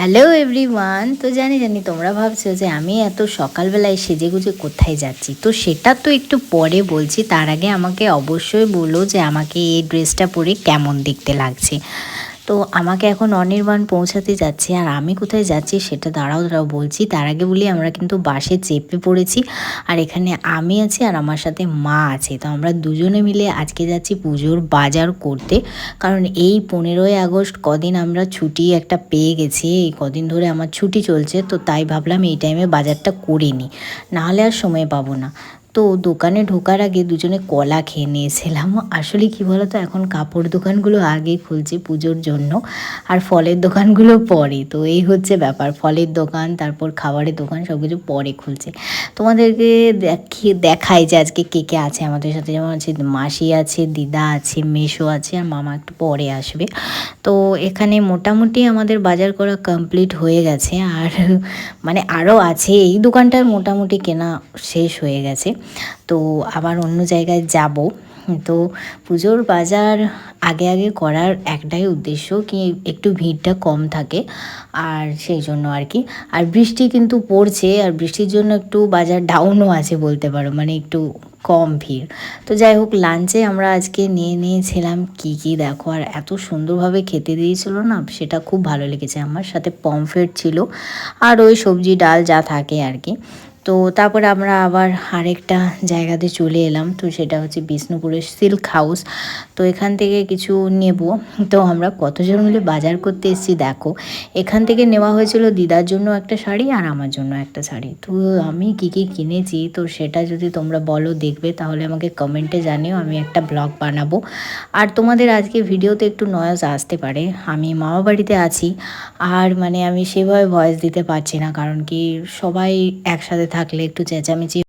Hello everyone. তো জানি তোমরা ভাবছো যে আমি এত সকালবেলায় সেজেগুজে কোথায় যাচ্ছি, তো সেটা তো একটু পরে বলছি। তার আগে আমাকে অবশ্যই বলো যে আমাকে এই ড্রেসটা পরে কেমন দেখতে লাগছে। তো আমাকে এখন অনির্বাণ পৌঁছাতে যাচ্ছে, আর আমি কোথায় যাচ্ছি সেটা দাঁড়াও বলছি। তার আগে বলি আমরা কিন্তু বাসে চেপে পড়েছি, আর এখানে আমি আছি আর আমার সাথে মা আছে। তো আমরা দুজনে মিলে আজকে যাচ্ছি পুজোর বাজার করতে, কারণ এই 15ই আগস্ট কদিন আমরা ছুটি একটা পেয়ে গেছি। এই কদিন ধরে আমার ছুটি চলছে, তো তাই ভাবলাম এই টাইমে বাজারটা করে নিই, নাহলে আর সময় পাবো না। তো দোকানে ঢোকার আগে দুজনে কলা খেয়ে নিয়েছিলাম। আসলে কি বলো তো, এখন কাপড় দোকানগুলো আগে খুলছে পুজোর জন্য, আর ফলের দোকানগুলো পরে। তো এই হচ্ছে ব্যাপার, ফলের দোকান তারপর খাবারের দোকান সব কিছু পরে খুলছে। তোমাদেরকে দেখাই যে আজকে কে কে আছে আমাদের সাথে। যেমন আছে মাসি আছে, দিদা আছে, মেসো আছে, আর মামা একটু পরে আসবে। তো এখানে মোটামুটি আমাদের বাজার করা কমপ্লিট হয়ে গেছে, আর মানে আরও আছে। এই দোকানটার মোটামুটি কেনা শেষ হয়ে গেছে, তো আবার অন্য জায়গায় যাব। তো পুজোর বাজার আগে আগে করার একটাই উদ্দেশ্য, কি একটু ভিড়টা কম থাকে, আর সেই জন্য আর কি। আর বৃষ্টি কিন্তু পড়ছে, আর বৃষ্টির জন্য একটু বাজার ডাউনও আছে বলতে পারো, মানে একটু কম ভিড়। তো যাই হোক, লাঞ্চে আমরা আজকে নিয়েছিলাম কি দেখো, আর এত সুন্দরভাবে খেতে দিয়েছিল না, সেটা খুব ভালো লেগেছে। আমার সাথে পমফ্রেট ছিল, আর ওই সবজি ডাল যা থাকে আর কি। তো তারপরে আমরা আবার আরেকটা জায়গাতে চলে এলাম, তো সেটা হচ্ছে বিষ্ণুপুরের সিল্ক হাউস। তো এখান থেকে কিছু নেব। তো আমরা কতজন মিলে বাজার করতে এসেছি দেখো। এখান থেকে নেওয়া হয়েছিল দিদার জন্য একটা শাড়ি, আর আমার জন্য একটা শাড়ি। তো আমি কী কিনেছি, তো সেটা যদি তোমরা বলো দেখবে, তাহলে আমাকে কমেন্টে জানিও, আমি একটা ব্লগ বানাবো। আর তোমাদের আজকে ভিডিওতে একটু নয়েজ আসতে পারে, আমি মামা বাড়িতে আছি, আর মানে আমি সেভাবে ভয়েস দিতে পারছি না, কারণ কি সবাই একসাথে থাকলে একটু চেঁচামেচি